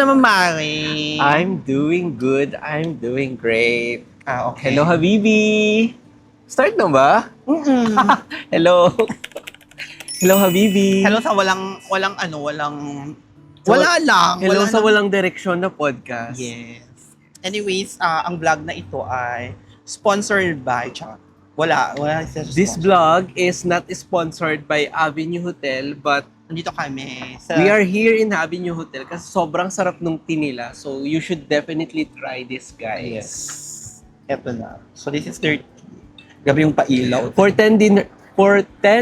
naman, Mari? I'm doing good. I'm doing great. Okay. Hello, Habibi. Start na ba? Mm-mm. Hello. Hello, Habibi. Hello sa walang, wala lang. Hello wala sa nang- walang direksyon na podcast. Yes. Anyways, ang vlog na ito ay sponsored by, wala siya This sponsor. vlog is not sponsored by Avenue Hotel, but Nandito kami sa... we are here in Avenue Hotel kasi sobrang sarap nung tea nila. So, you should definitely try this, guys. Yes. Eto na. So, this is 30. Gabi yung pailaw. For 10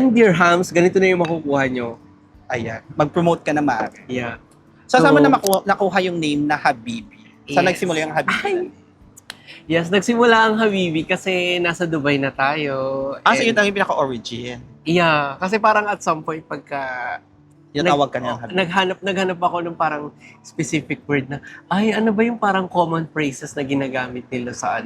dirhams, ganito na yung makukuha nyo. Ayan. Mag-promote ka na, Mari. Yeah. So, So- saan mo na nakuha yung name na Habibi? Saan Yes. nagsimula yung Habibi? Yes, nagsimula ang Habibi kasi nasa Dubai na tayo. So And- yun ang yung pinaka-origin. Yeah, kasi parang at some point pagka Yung tawag ka niya Habibi. naghanap ako ng parang specific word na ay ano ba yung parang common phrases na ginagamit nila sa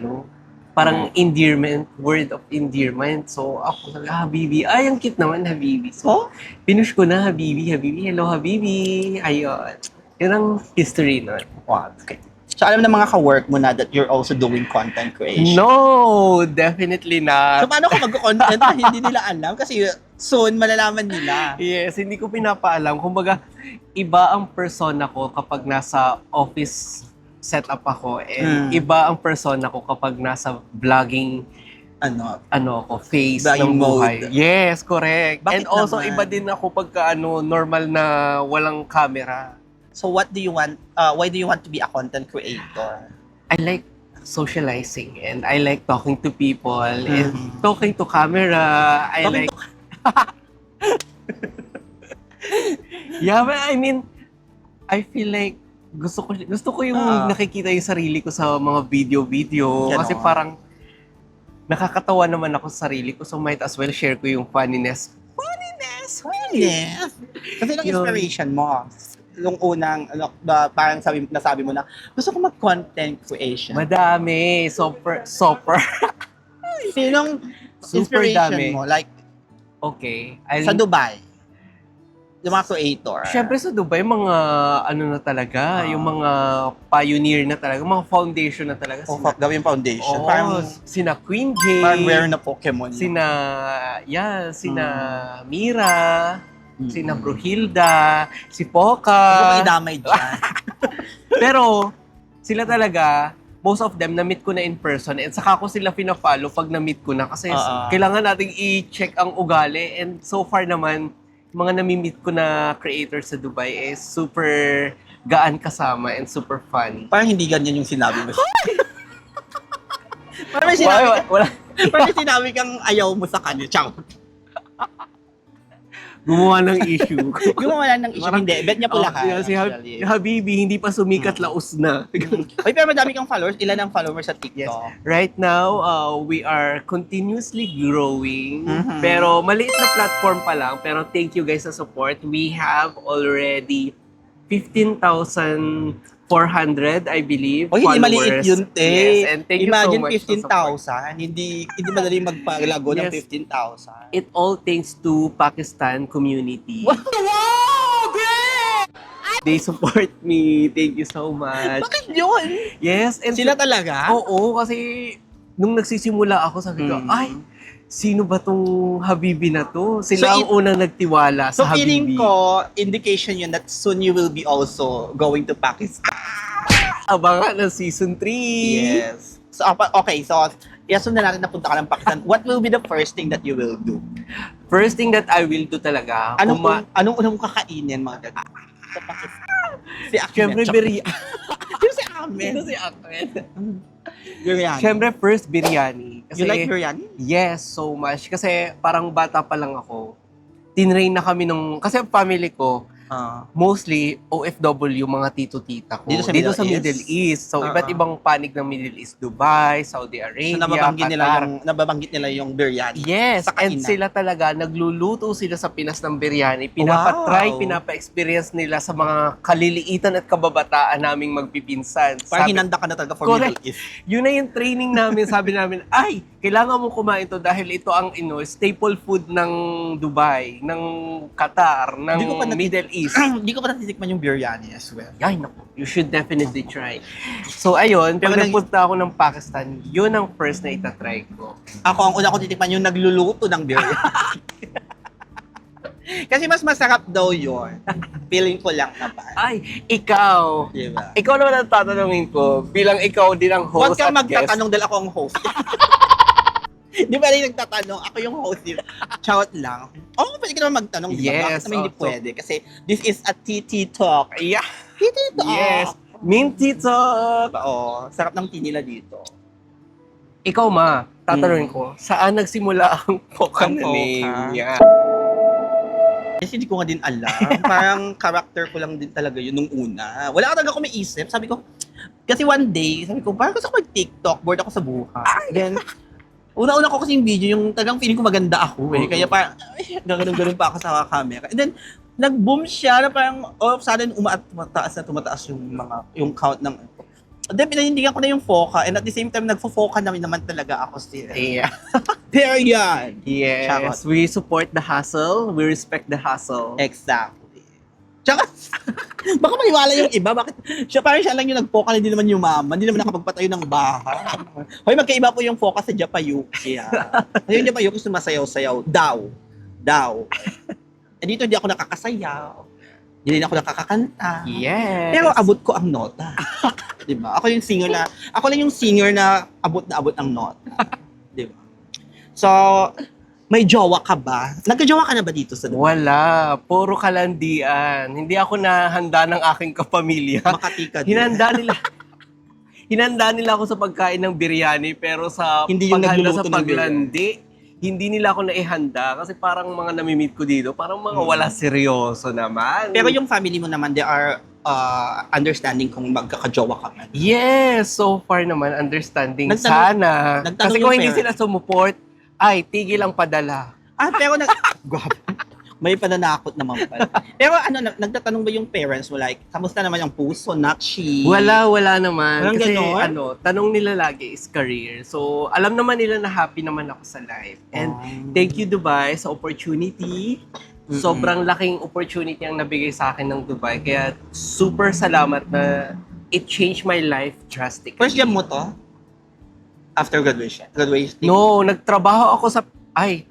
parang endearment, word of endearment. So ako sabi, Habibi, ay ang cute naman Habibi. So Oh? pinush ko na Habibi, hello Habibi. Ayun. Yun ang history nun. Wow, okay. So alam ng mga ka-work mo na that you're also doing content creation. No, definitely So not. paano ka mag-content na hindi nila alam? Kasi soon malalaman nila. Yes, hindi ko pinapaalam. Kumbaga, iba ang persona ko kapag nasa office setup ako and iba ang persona ko kapag nasa vlogging face Vlogging ng buhay. mode. Yes, correct. Bakit And also, naman? iba din ako pagka normal na walang camera. So what do you want, why do you want to be a content creator? I like socializing and I like talking to people and Mhm. talking to camera. I Talking like... Yeah, but I mean, I feel like gusto ko yung nakikita yung sarili ko sa mga video Ganon. kasi parang nakakatawa naman ako sa sarili ko, so might as well share ko yung funniness. Yes. Kasi lang Yun. inspiration mo. Nung unang, parang nasabi mo na, gusto ko mag-content creation. Madami, super. Sinong Super inspiration dami. mo? Like, Okay. sa Dubai, yung mga creator. Siyempre sa Dubai, mga na talaga, yung mga pioneer na talaga, mga foundation na talaga. Gawin foundation. Oo, Parang sina Queen parang Jay, rare na Pokemon. sina Mira, sina Bruhilda, si Hindi ko Poca. maidamay dyan. Pero sila talaga, most of them na-meet ko na in person and saka ko sila pina-follow pag na-meet ko na kasi kailangan nating i-check ang ugali and so far naman, mga nami-meet ko na creators sa Dubai is super gaan kasama and super fun. Parang hindi ganyan yung sinabi mo. Parang may sinabi, Wala. parang may sinabi kang ayaw mo sa kanya. Ciao. Gumawa ng issue. Gumawa lang ng issue. Parang- Hindi, bet niya pula ka. Si Habibi, hindi pa sumikat, laos na. Uy, pero madami kang followers. Ilan ang followers sa TikTok? Yes. Right now, we are continuously growing. Mhm. Pero maliit na platform pa lang. Pero thank you guys sa support. We have already 15,400, I believe, O, hindi followers. maliit yun, te. Yes, and thank Imagine you so much sa support. 15,000. Hindi madali magpalago ng Yes. 15,000. It all thanks to Pakistan community. Wow, They support me. Thank you so much. Bakit yun? Yes, and Sila talaga? Oo, kasi nung nagsisimula ako, sabi ko, ay, sino ba tong Habibi na to? Sila So, ang unang nagtiwala So sa Habibi. feeling ko, indication yun that soon you will be also going to Pakistan. Abangan ng season 3. Yes. So, okay, so, yasun na natin napunta ka ng Pakistan. What will be the first thing that you will do? First thing that I will do talaga, Anong unang kakainin mga ganyan? Sa Pakistan. Si Ahmed. Siyempre, Sino si Ahmed? Sino si Ahmed? Biryani. Siyempre, first, biryani. Kasi, You like biryani? Yes, so much. Kasi parang bata pa lang ako. Tinrain na kami kasi family ko, mostly OFW, mga tito-tita ko. Dito sa Middle East? So, iba't ibang panig ng Middle East. Dubai, Saudi Arabia, So Qatar. nababanggit nila yung biryani. Yes, Sa and kainan. sila talaga, nagluluto sila sa Pinas ng biryani. Pinapatry, Wow. pinapa-experience nila sa mga kaliliitan at kababataan naming magpipinsan. Parang hinanda ka na talaga for Correct. Middle East. Yun na yung training namin. Sabi namin, ay, kailangan mo kumain to dahil ito ang staple food ng Dubai, ng Qatar, ng Hindi ko pa Middle is, Hindi ko pa natitikman yung biryani as well. ay naku, you should definitely try. So ayun, pag Pero nagpunta ako ng Pakistan, yun ang first na itatry ko. Ako, ang una ko titikman yung nagluluto ng biryani. Kasi mas masarap daw yun. Feeling ko lang naman. Ay, ikaw. Diba? Ikaw naman ang tatanungin ko, bilang ikaw din ang Huwag host kang at guest. magtatanong dahil ako ang host. Di ba rin nagtatanong? Ako yung host. Charot lang. Oo, pwede ka naman magtanong. Diba? Yes, Bakit naman hindi so- pwede? Kasi this is a TT Talk. Yeah. TT Talk. Yes. Minty talk. Oo. Sarap ng tea nila dito. Ikaw ma, tatanungin ko, saan nagsimula ang Poca Ang na Poca? name niya? Kasi hindi ko nga din alam. Parang character ko lang din talaga yun nung una. Wala ka talaga ako may isip. Sabi ko, kasi one day, sabi ko, parang gusto ko mag-TikTok, bored ako sa buhay. Then, una-una ko kasi yung video, yung talagang feeling ko maganda ako eh. Kaya parang, gano'n-gano'n pa ako sa camera. And then, nag-boom siya na parang all of a sudden tumataas yung count ng then pinanindigan ko na yung Foca and at the same time nagfo-Foca naman talaga ako still. Yeah. Period. Yes. Charot. We support the hustle. We respect the hustle. Exactly. Tsaka, baka maniwala yung iba, bakit siya lang yung nag-Foca, hindi naman yung mama, hindi naman nakapagpatayo ng bahay. Hoy, magkaiba po yung Foca sa Japayuki. Yung Japayuki sumasayaw-sayaw. Daw. Eh dito hindi ako nakakasayaw. Hindi ako nakakakanta. Yes. Pero abot ko ang nota. 'Di ba? Ako lang yung singer na abot ang nota. 'Di ba? So, may jowa ka ba? Nagka-jowa ka na ba dito sa Dubai? Wala. Puro kalandian. Hindi ako nahanda ng aking kapamilya. Makati ka din. Hinanda nila ako sa pagkain ng biryani pero sa Hindi yung paghanda nagluluto sa ng paglandi, hindi nila ako naihanda kasi parang mga nami-meet ko dito, parang mga wala seryoso naman. Pero yung family mo naman, they are understanding kung magkaka-jowa ka man. Yes, so far naman understanding sana. nagtanong Kasi yung kung hindi parents. sila sumuport, ay tigil ang padala. Pero grabe. May pananakot naman pala. Pero nagtatanong ba yung parents mo like, kamusta naman yung puso, nakshi? Wala naman. Walang Kasi ganon? tanong nila lagi is career. So, alam naman nila na happy naman ako sa life. And thank you Dubai sa opportunity. Mm-mm. Sobrang laking opportunity ang nabigay sa akin ng Dubai. Kaya super salamat na it changed my life drastically. First job mo to? After graduation? No, nagtrabaho ako sa... Ay,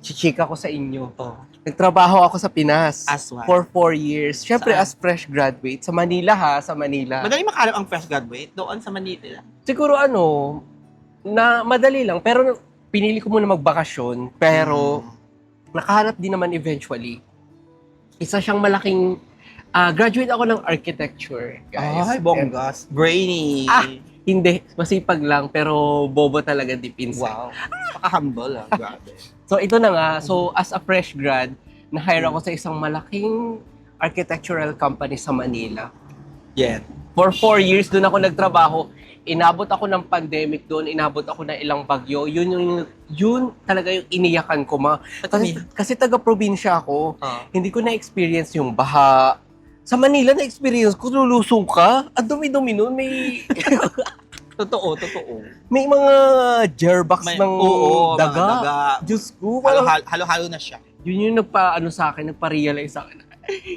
chichika ko sa inyo. Oh. Nagtrabaho ako sa Pinas As what? for 4 years. Siyempre, Saan? as fresh graduate. Sa Manila sa Manila. Madali makahanap ang fresh graduate doon sa Manila. Siguro na madali lang. Pero pinili ko muna magbakasyon. Pero nakahanap din naman eventually. Isa siyang malaking... graduate ako ng architecture, guys. Ay, bonggas. Brainy. Hindi, masipag lang, pero bobo talaga deep inside. Wow. Paka-humble grabe. So ito na nga, so as a fresh grad, na-hire ako sa isang malaking architectural company sa Manila. Yeah. For 4 years doon ako nagtrabaho. Inabot ako ng pandemic doon, inabot ako ng ilang bagyo. Yun talaga yung iniyakan ko, ma. Kasi taga-probinsya ako. Hindi ko na-experience yung baha. Sa Manila na-experience ko, lulusong ka. Ang dumi-dumi nun, may Totoo. may mga jerbox ng mga daga. daga. Diyos ko, parang Halo-halo na siya. yun yung nagpa-realize sa akin.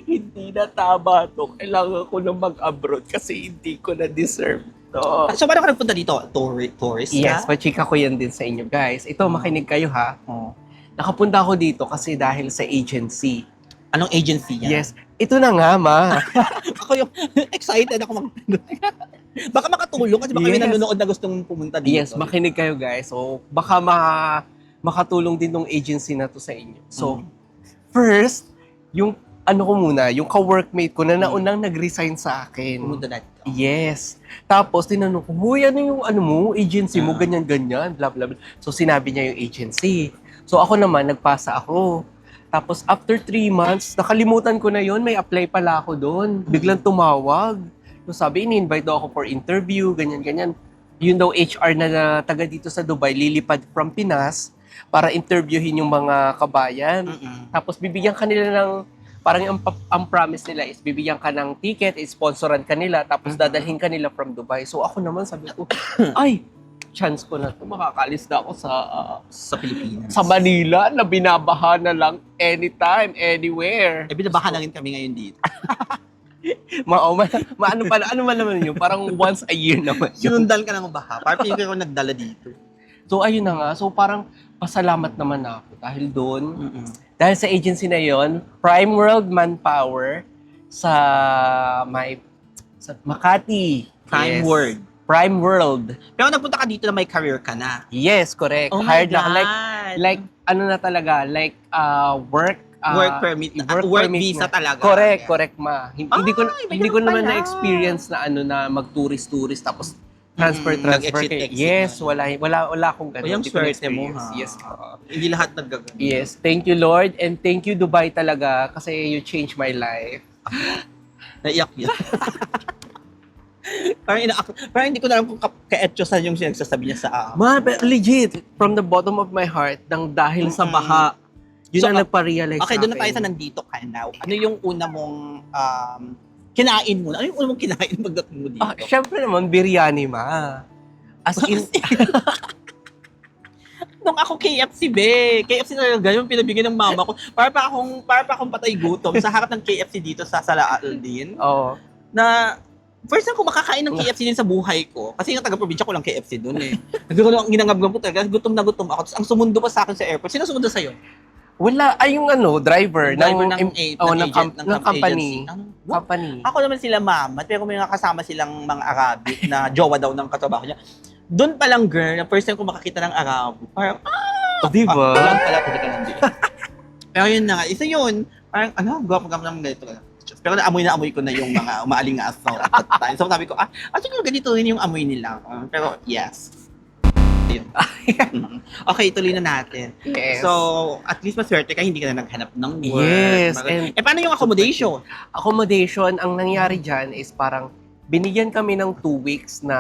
Hindi na tama to. Kailangan ko na mag-abroad kasi hindi ko na deserve to. So, paano ka nagpunta dito? Tourist Yes, ka? pachika ko yan din sa inyo, guys. Ito, makinig kayo ha. Oh. Nakapunta ako dito kasi dahil sa agency. Anong agency yan? Yes, ito na nga, ma. Ako yung excited ako baka makatulong kasi baka may Yes. nanonood na gustong pumunta dito. Yes, makinig kayo, guys. So, baka makatulong din ng agency na to sa inyo. So, first, yung yung ka-workmate ko na naunang nag-resign sa akin. Pumunta na dito. Yes. Tapos, tinanong ko, huy, ano yung agency mo, ganyan-ganyan, blah, blah, blah. So, sinabi niya yung agency. So, ako naman, nagpasa ako. Tapos, after 3 months, nakalimutan ko na yon, may apply pala ako doon. Biglang tumawag. So, sabi, ini-invite daw ako for interview, ganyan-ganyan. Yun daw HR na taga dito sa Dubai, lilipad from Pinas para interviewin yung mga kabayan. Tapos, bibigyan kanila ng parang ang promise nila is bibigyan ka ng ticket, sponsoran ka nila, tapos dadalhin ka nila from Dubai. So ako naman sabi ko, ay, chance ko na to, makakaalis na ako Sa Pilipinas. sa Manila na binabaha na lang anytime, anywhere. Binabaha na rin kami ngayon dito. Ano man naman yun? Parang once a year naman yun. Sinundan ka ng baha. Parang piling ko nagdala dito. So, ayun na nga. So, parang pasalamat naman ako dahil doon. Dahil sa agency na yon, Prime World Manpower sa Makati. Prime Yes. World. Prime World. Pero nagpunta ka dito na may career ka na. Yes, correct. Oh my Hired na ako. God. Like, ano na talaga, like, work Work permit na. Work permit visa na. talaga. Correct, Yeah. correct, ma. Hindi ko may hindi ko ganun naman pala. na-experience na ano na mag-tourist tapos transfer. Nag-exit. Yes, wala akong ganun. Yung Hindi ko swerte mo, na-experience. ha? Yes. Hindi lahat nagagano. Yes, thank you Lord and thank you Dubai talaga kasi you changed my life. Naiyak yan. Parang hindi ko na alam kung ka-etchosan yung sinagsasabi niya sa Man, but legit, from the bottom of my heart, dahil sa baha, yun So, ang nagpa-realize Okay, sa doon na tayo akin. sa nandito ka now. Ano yung una mong kinain mo? Ano yung una mong kinain pagdating mo dito? Syempre naman, biryani, ma. As in, Nung ako KFC, be. KFC na ganyan, pinabigyan ng mama ko. Para pa akong patay gutom sa harap ng KFC dito sa Sala Aldin. oh, Na first time ko makakain ng KFC din sa buhay ko. Kasi yung taga-probinsya ko lang KFC doon eh. Nagkaroon ang ginangabgam ko talaga. Gutom na gutom ako. Tapos ang sumundo pa sa akin sa airport. Sino sumundo sa'yo? wala, ay yung driver, Driver ng company. What? Company. Ako naman sila mama, pero may mga kasama silang mga Arabic na jowa daw ng katrabaho niya. Doon pa lang, girl, na first time ko makakita ng Arabo. Parang, Diba? walang pala, pwede ka nandito. Pero yun na nga, isa yun, parang, gwapo-gwapo ng ganito. Pero naamoy ko na yung mga umaaling nga asaw at that time. So sabi ko, siguro ganito rin yung amoy nila. Pero yes. Yun. Okay, tuloy na natin. Yes. So, at least maswerte ka, hindi ka na naghanap ng work. Yes, and- paano yung accommodation? Accommodation, ang nangyari dyan is parang binigyan kami ng 2 weeks na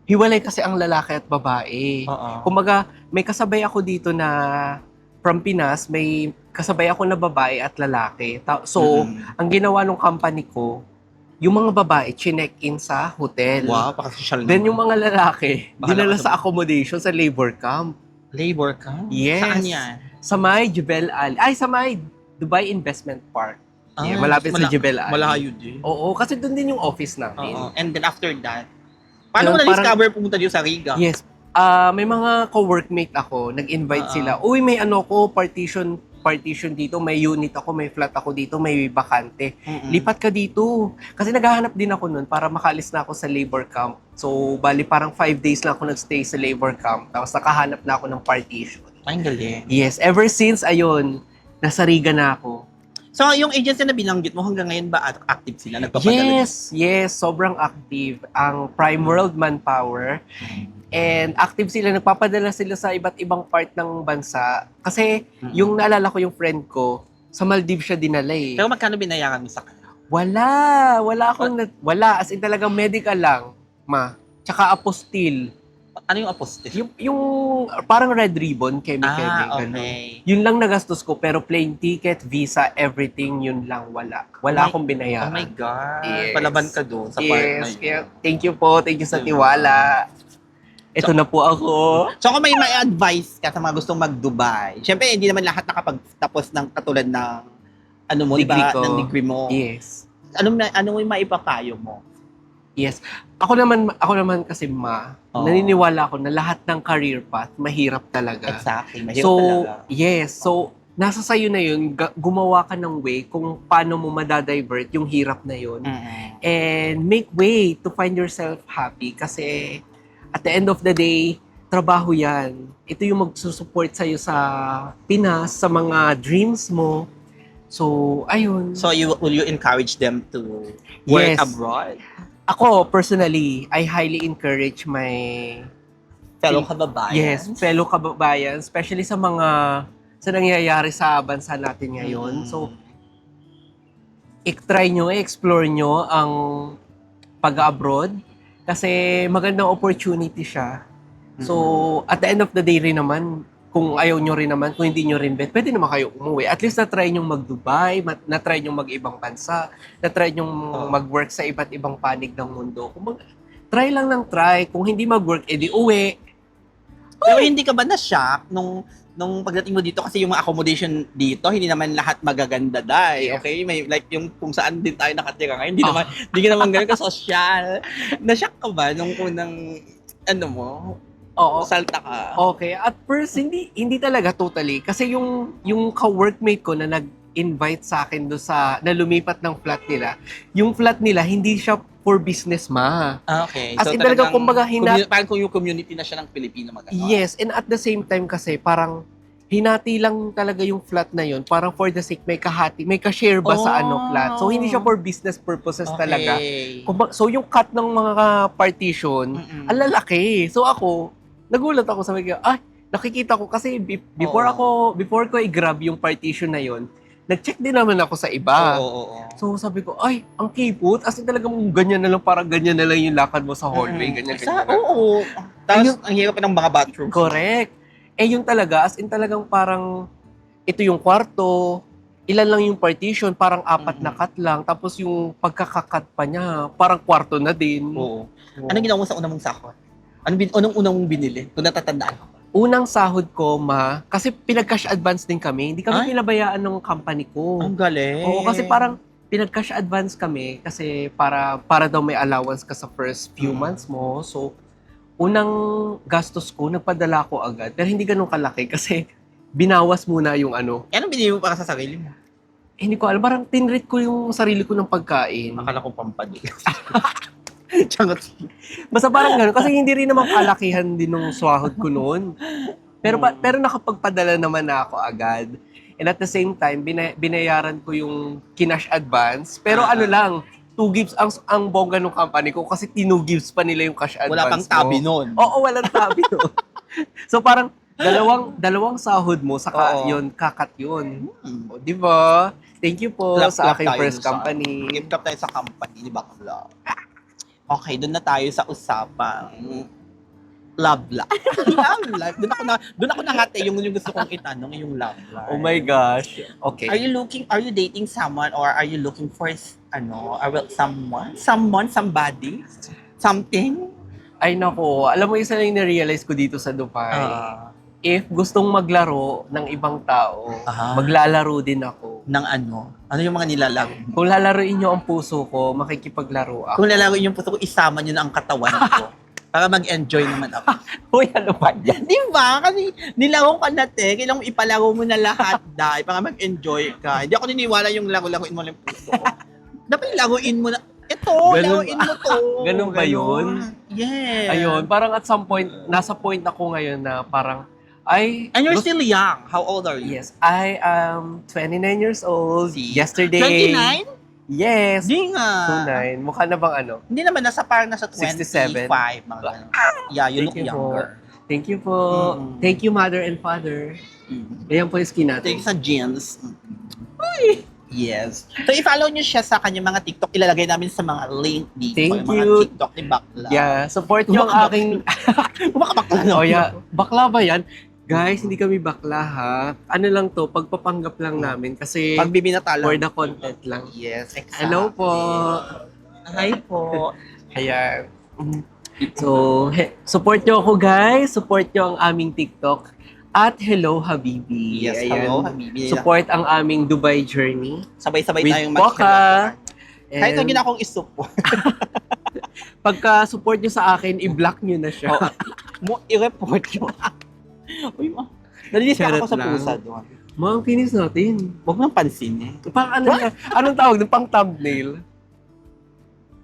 hiwalay kasi ang lalaki at babae. Oo. Kumbaga, may kasabay ako dito na from Pinas, may kasabay ako na babae at lalaki. So, ang ginawa ng company ko, yung mga babae, chinek-in sa hotel. Wow, pakasocial Then yung mga lalaki, Bahala dinala ka sa- sa accommodation sa labor camp. labor ka? Yes. Saan yan? Sa may Jebel Ali. Ay, sa may Dubai Investment Park. Yeah, malapit sa Jebel Ali. Malayo din. Oo, kasi doon din yung office natin. Oo. And then after that, paano mo Yung na-discover pumunta dito sa Riga? Yes. May mga co-workmate ako, nag-invite sila. Uy, may partition dito, may unit ako, may flat ako dito, may bakante. Lipat ka dito. Kasi naghahanap din ako nun para makaalis na ako sa labor camp. So, bali parang 5 days lang ako nagstay sa labor camp. Tapos nakahanap na ako ng partition. Ang galing. Yes, ever since, ayun, nasa Riga na ako. So, yung agency na binanggit mo, hanggang ngayon ba active sila? Nagpapadala? Yes, sobrang active. Ang Prime World Manpower. And active sila, nagpapadala sila sa iba't ibang part ng bansa. Kasi yung naalala ko yung friend ko, sa Maldives siya dinala eh. Pero magkano binayaran mo sa kanya? Wala. As in talagang medical lang, ma. Tsaka apostille. Ano yung apostle? Yung parang red ribbon, chemical. Ganun. Okay. Yun lang nagastos ko, pero plane ticket, visa, everything, yun lang wala. Wala akong Oh binayaran. my God. Yes. Palaban ka doon sa part na yun. Kaya thank you po. Thank you sa tiwala. Ito na po ako. So kung may advice ka sa mga gustong mag-Dubai, syempre hindi naman lahat nakapagtapos ng katulad ng ano mo, Degree diba? ko. Ng degree mo. Yes. Ano yung maipapayo mo? Yes. Ako naman kasi Oo. naniniwala ako na lahat ng career path mahirap talaga. Exactly. Mahirap So, talaga. yes. So, nasa sayo na yun, gumawa ka ng way kung paano mo madadivert yung hirap na yun. And make way to find yourself happy kasi at the end of the day, trabaho yan. Ito yung magsusupport sa'yo sa Pinas, sa mga dreams mo. So, ayun. So will you encourage them to work Yes. abroad? Ako, personally, I highly encourage my Fellow kababayan? fellow kababayan, especially sa nangyayari sa bansa natin ngayon. So, explore nyo ang pag-abroad kasi magandang opportunity siya. So, at the end of the day rin naman, kung ayaw nyo rin naman, kung hindi nyo rin bet, pwede naman kayo umuwi. At least na-try nyo mag-Dubai, na-try nyo mag-ibang bansa, na-try nyo mag-work sa iba't ibang panig ng mundo. Kung try lang ng try. Kung hindi mag-work, edi uwi. Pero hindi ka ba na-shock nung pagdating mo dito kasi yung mga accommodation dito, hindi naman lahat magaganda dahil, okay? May like yung kung saan din tayo nakatira ngayon, hindi ka naman ganun ka-social. Na-shock ka ba nung unang, ano mo, Oo. salta ka? Okay. At first, hindi talaga totally. Kasi yung ka-workmate ko na nag-invite sa akin na lumipat ng flat nila, yung flat nila, hindi siya for business, ma. Okay. As in talaga, kumbaga, parang kung yung community na siya ng Pilipino mag-ano. Yes, and at the same time kasi, parang hinati lang talaga yung flat na yun, parang for the sake, may ka-share ba sa flat. So, hindi siya for business purposes talaga. So, yung cut ng mga partition, ang lalaki. So, nagulat ako, sabi ko, nakikita ko kasi before ko i-grab yung partition na yon, nag-check din naman ako sa iba. So sabi ko, ang kipot. As in talagang ganyan na lang, parang ganyan na lang yung lakad mo sa hallway, ganyan. Oo. Tapos, ang hirap pa ng mga bathroom. Correct. Yung talaga, as in talagang parang, ito yung kwarto, ilan lang yung partition, parang 4 na cut lang. Tapos yung pagkakakat pa niya, parang kwarto na din. Oo. Anong ginawa mo sa unang mong sahod? Anong unang mong binili? Kung natatandaan ko. Unang sahod ko, kasi pinag-cash advance din kami. Hindi kami pinabayaan ng company ko. Ang galing. Oo, kasi parang pinag-cash advance kami kasi para daw may allowance ka sa first few months mo. So, unang gastos ko, nagpadala ko agad. Pero hindi ganun kalaki kasi binawas muna yung ano. Anong binili mo para sa sarili mo? Hindi ko alam, parang tinrate ko yung sarili ko ng pagkain. Akala ko pampadi. Basta parang gano'n. Kasi hindi rin naman kalakihan din ng swahod ko noon. Pero nakapagpadala naman na ako agad. And at the same time, binayaran ko yung kinash advance. Pero ano lang, 2 gives ang bongga ng company ko kasi 2 gives pa nila yung cash advance. Wala pang tabi noon. Oo, walang tabi noon. So parang dalawang sahod mo, saka yun, kakat yun. O, di ba? Thank you po sa aking first company. Give up tayo sa company, di ba? Okay, doon na tayo sa usapang love life. Love life. Doon ako nangate yung gusto kong itanong, yung love life. Oh my gosh. Okay. Are you dating someone or are you looking for someone? Somebody? Something? Ay nako, alam mo isa lang yung na-realize ko dito sa Dubai. If gustong maglaro ng ibang tao, maglalaro din ako. Ng ano? Ano yung mga nilalaro? Kung lalaruin nyo ang puso ko, makikipaglaro ako. Kung lalaroin yung puso ko, isama nyo na ang katawan ko. Para mag-enjoy naman ako. Uy, ano ba yan? Di ba? Kasi nilaro ka na, kailangan ipalaro mo na lahat, dahil para mag-enjoy ka. Hindi ako niniwala yung laruin mo lang yung puso ko. Dapat laruin mo na, laruin mo to. Ganun ba yun? Yes. Ayun, parang at some point, nasa point ako ngayon na parang, And you're still young. How old are you? Yes, I am 29 years old. Yesterday. 29? Yes. Hindi nga. 29. Mukha na bang ano? Hindi naman, parang nasa 67. 25. Mga ganun. Yeah, you look younger. Thank you po. Thank you, mother and father. Ayan po yung skin natin. Thank you sa jeans. Uy! Yes. So, i-follow nyo siya sa kanyang mga TikTok. Ilalagay namin sa mga link dito. Thank yung mga you. TikTok ni Bakla. Yeah, support nyo ang aking... Bakla na. Oh, yeah. Bakla ba yan? Guys, hindi kami bakla ha. Ano lang to, pagpapanggap lang namin kasi Pagbibinata lang. for the content lang. Yes, exactly. Hello po. Hi po. Ayan. So, support nyo ako guys. Support nyo ang aming TikTok. At Hello Habibi. Yes, Ayan. hello Habibi. Support ang aming Dubai journey. Sabay-sabay With tayong Poca. Kahit na gina akong isupo. Pagka-support nyo sa akin, i-block nyo na siya. I-report nyo. Uy, ma. Nalilis ka ako sa Charot pusa lang. doon. Ma, ang kinis natin. Huwag nang pansin eh. Pang ano yan? Anong tawag doon? Pang thumbnail?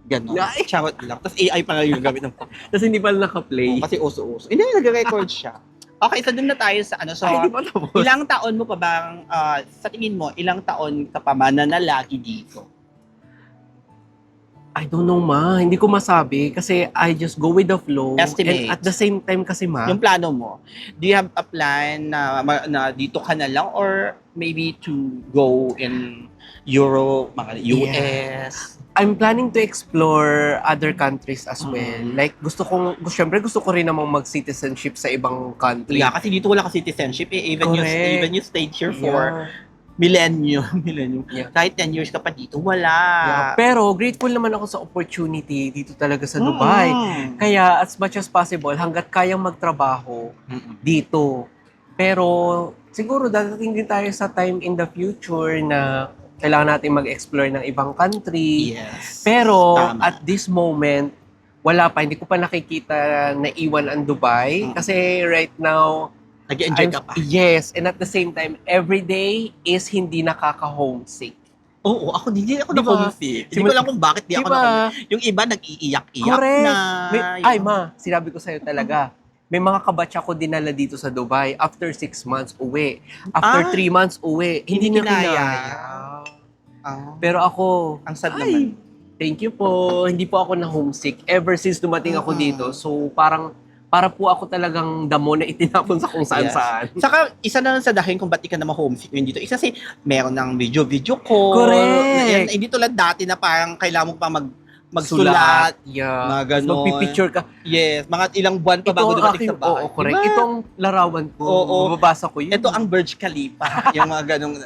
Ganon. Ay. Charot lang. Tapos AI pa lang yung gamit ng Tapos hindi pala naka-play. kasi uso-uso. Hindi, nag-record siya. Okay, so doon na tayo sa ano. So, Ay, di ba tapos? ilang taon mo pa bang, sa tingin mo, ilang taon ka pa mananalagi dito? I don't know, ma. Hindi ko masabi kasi I just go with the flow. Estimate. And at the same time kasi, ma, Yung plano mo, do you have a plan na dito ka na lang or maybe to go in Europe, mga US? I'm planning to explore other countries as well. Like, syempre gusto ko rin namang mag-citizenship sa ibang country. Yeah, kasi dito wala ka citizenship eh. Even Correct. you stayed here for millennium. Yeah. Kahit 10 years ka pa dito, wala. Yeah. Pero grateful naman ako sa opportunity dito talaga sa Dubai. Mm-mm. Kaya as much as possible, hanggat kayang magtrabaho dito. Pero siguro dadating din tayo sa time in the future na kailangan natin mag-explore ng ibang country. Yes. Pero Tama. at this moment, wala pa. Hindi ko pa nakikita na iwan ang Dubai. Mm. Kasi right now, Nag-enjoy ka pa. yes. And at the same time, every day is hindi nakaka-homesick. Oo, ako hindi ako Diba? na-homesick. Hindi ko alam kung bakit di ako Diba? na-homesick. Yung iba nag-iiyak-iyak Correct. na. Ay, ma, sinabi ko sa'yo talaga. May mga kabatch ako dinala dito sa Dubai. After 6 months, uwi. After 3 months, uwi. Hindi Hindi na kinaya. kinaya. Ah, Pero ako, ang sad ay, naman. thank you po. Hindi po ako na homesick ever since dumating ako Mm. dito. So, para po ako talagang damo na itinapon sa kung saan-saan. Saka, isa na lang sa dahilan kung ba't di ka na ma-homesick yun dito. Isa kasi, meron ng video call. Correct. Hindi tulad dati na parang kailangan mo pa magsulat. Yeah. Mga ganon. Magpipicture ka. Yes, mga ilang buwan pa bago dumating sa bahay. Oo, correct. Diba? Itong larawan ko, Oo. mababasa ko yun. Ito ang Burj Khalifa. Yung mga ganong.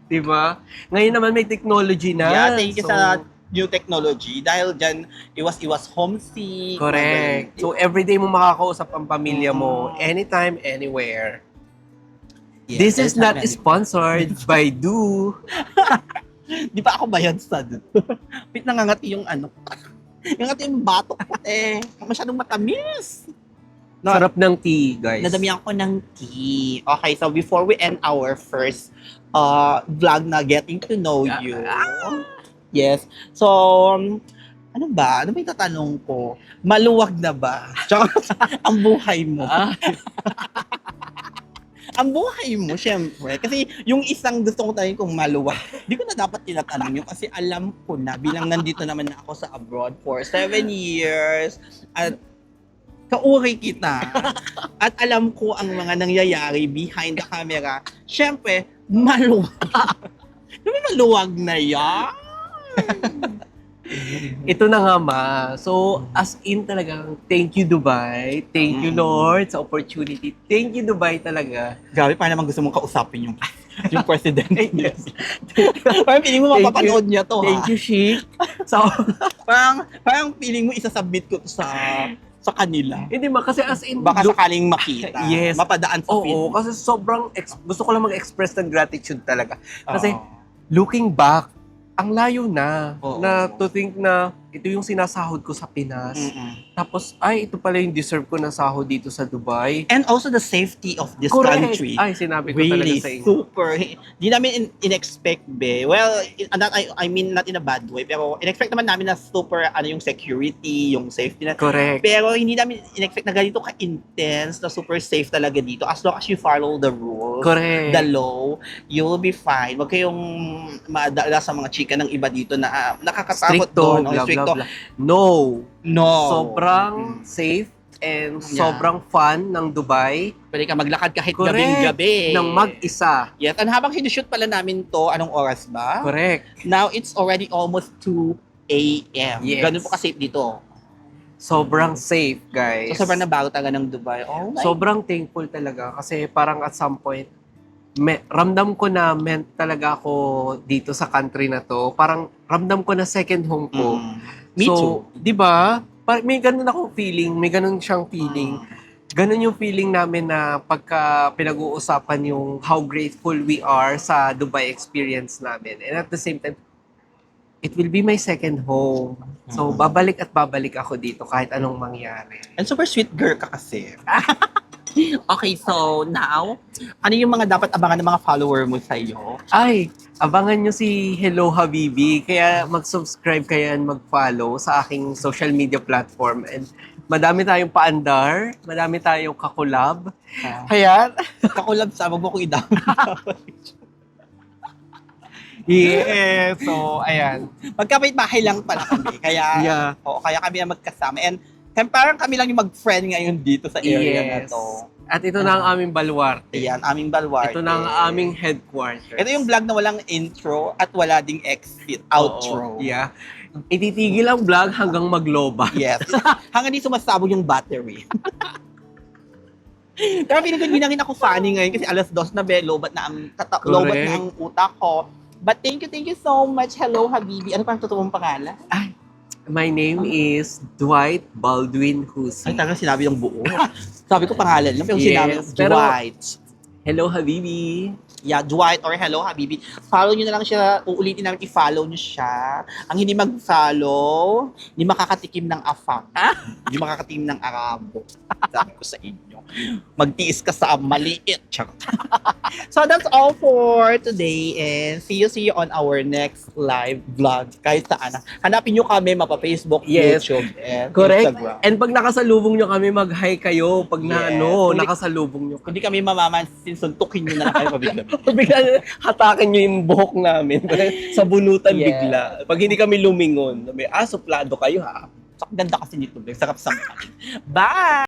Diba? Ngayon naman may technology na. Yeah, thank you So, sa new technology. Dahil dyan, iwas homesick. correct. Mga So, everyday mo makakausap ang pamilya mo, Mm. anytime, anywhere. ganun. Yes, This is there's not many. sponsored by Do. Di pa ako bayad sa dun. Pit nangangati yung ano. Yung ngati yung batok ko masyadong matamis. No, Sarap ng tea, guys. nadamihan ko ng tea. Okay, so before we end our first vlog na getting to know you. Yes. So, ano ba? Ano ba yung tatanong ko? Maluwag na ba? Tsaka, ang buhay mo. Ang buhay mo, syempre. Kasi yung isang gusto ko tayo kung maluwag, di ko na dapat tinatanong yun kasi alam ko na bilang nandito naman na ako sa abroad for 7 years at kauri kita. At alam ko ang mga nangyayari behind the camera. Syempre, maluwag. Diba maluwag na yan? Ito na nga, ma. So, as in talagang, thank you, Dubai. Thank you, Lord, sa opportunity. Thank you, Dubai talaga. Grabe, pa naman gusto mong kausapin yung president. Yes. Parang feeling mo Thank mapapanood niya to, Thank you, Sheik. So, Parang feeling mo isasubmit ko to sa kanila. hindi ma, kasi as in, Baka sakaling makita. Yes. Mapadaan sa feed. oo, kasi sobrang, gusto ko lang mag-express ng gratitude talaga. Kasi, Oo. looking back, ang layo na, Oo. na to think na ito yung sinasahod ko sa Pinas. Mm-mm. Tapos, ay, ito pala yung deserve ko na sahod dito sa Dubai. And also the safety of this Correct. country. Ay, sinabi ko talaga Really sa inyo. super. Di namin in-expect, be. Well, I mean, not in a bad way. Pero in-expect naman namin na super, yung security, yung safety na. Correct. Pero hindi namin in-expect na ganito ka-intense, na super safe talaga dito. As long as you follow the rules, Correct. the law, you'll be fine. Huwag kayong madala sa mga chika ng iba dito na nakakatakot Stricto, doon. blah, Stricto. blah, blah. No. No. Sobrang safe and Yeah. sobrang fun ng Dubai Pwede ka maglakad kahit Correct. gabing-gabi. ng mag-isa. Yes, and habang sinushoot pala namin to, anong oras ba? Correct. Now, it's already almost 2 a.m. Yes. Ganun po kasi dito. Sobrang safe, guys. So, sobrang nabago talaga ng Dubai. Oh my Sobrang thankful talaga kasi parang at some point, ramdam ko na meant talaga ako dito sa country na to. Parang ramdam ko na second home ko. Me so, too. di ba? May ganun akong feeling, may ganun siyang feeling. Ganun yung feeling namin na pagka pinag-uusapan yung how grateful we are sa Dubai experience namin. And at the same time, it will be my second home. So, babalik at babalik ako dito kahit anong mangyari. And super sweet girl ka kasi. Okay, so now, ano yung mga dapat abangan ng mga follower mo sa'yo? Ay, abangan nyo si Hello Habibi. Kaya mag-subscribe kayo and mag-follow sa aking social media platform. And madami tayong paandar, madami tayong kakulab. Kaya, Kakulab sa, wag mo kong idama. yes. So, ayan. Magkapit-bahay lang pala kami. Kaya, Yeah. oo, kaya kami na magkasama. And parang kami lang yung mag-friend ngayon dito sa area na to. At ito na ang aming baluarte. Ayan, aming balwarte. Ito na ang aming headquarters. Ito yung vlog na walang intro at wala ding exit, outro. Oo, yeah. Ititigil ang vlog hanggang magloba. Yes. Hanggang di sumasabog yung battery. Pero feeling ko hindi na rin ako funny ngayon kasi alas 2 na lobat na ang lobat na ang utak ko. But thank you so much. Hello, Habibi. Ano pa ang totoong pangalan? My name is Dwight Baldwin Ay, Husi. talagang sinabi yung buo. Sabi ko pangalan lang, pero Yes, sinabi pero- Dwight. Hello, Habibi. Yeah, Dwight or Hello Habibi. Follow nyo na lang siya. Uulitin namin i-follow nyo siya. Ang hindi mag-follow, hindi makakatikim ng afak. Hindi makakatikim ng arabo. Sabi ko sa inyo. Magtiis ka sa maliit. Charot. So that's all for today and see you on our next live vlog. Kahit saan. Hanapin nyo kami mapa-Facebook, Yes. YouTube, and Correct. Instagram. And pag nakasalubong nyo kami, mag-hi kayo. Pag na, Yes. nakasalubong nyo Kung di kami mamamansin, suntukin nyo na lang kayo pabigla. bigla hatakin nyo yung buhok namin sa bunutan Yeah. bigla. Pag hindi kami lumingon, suplado kayo ha. So, ang ganda kasi nito. Sarap sa Bye!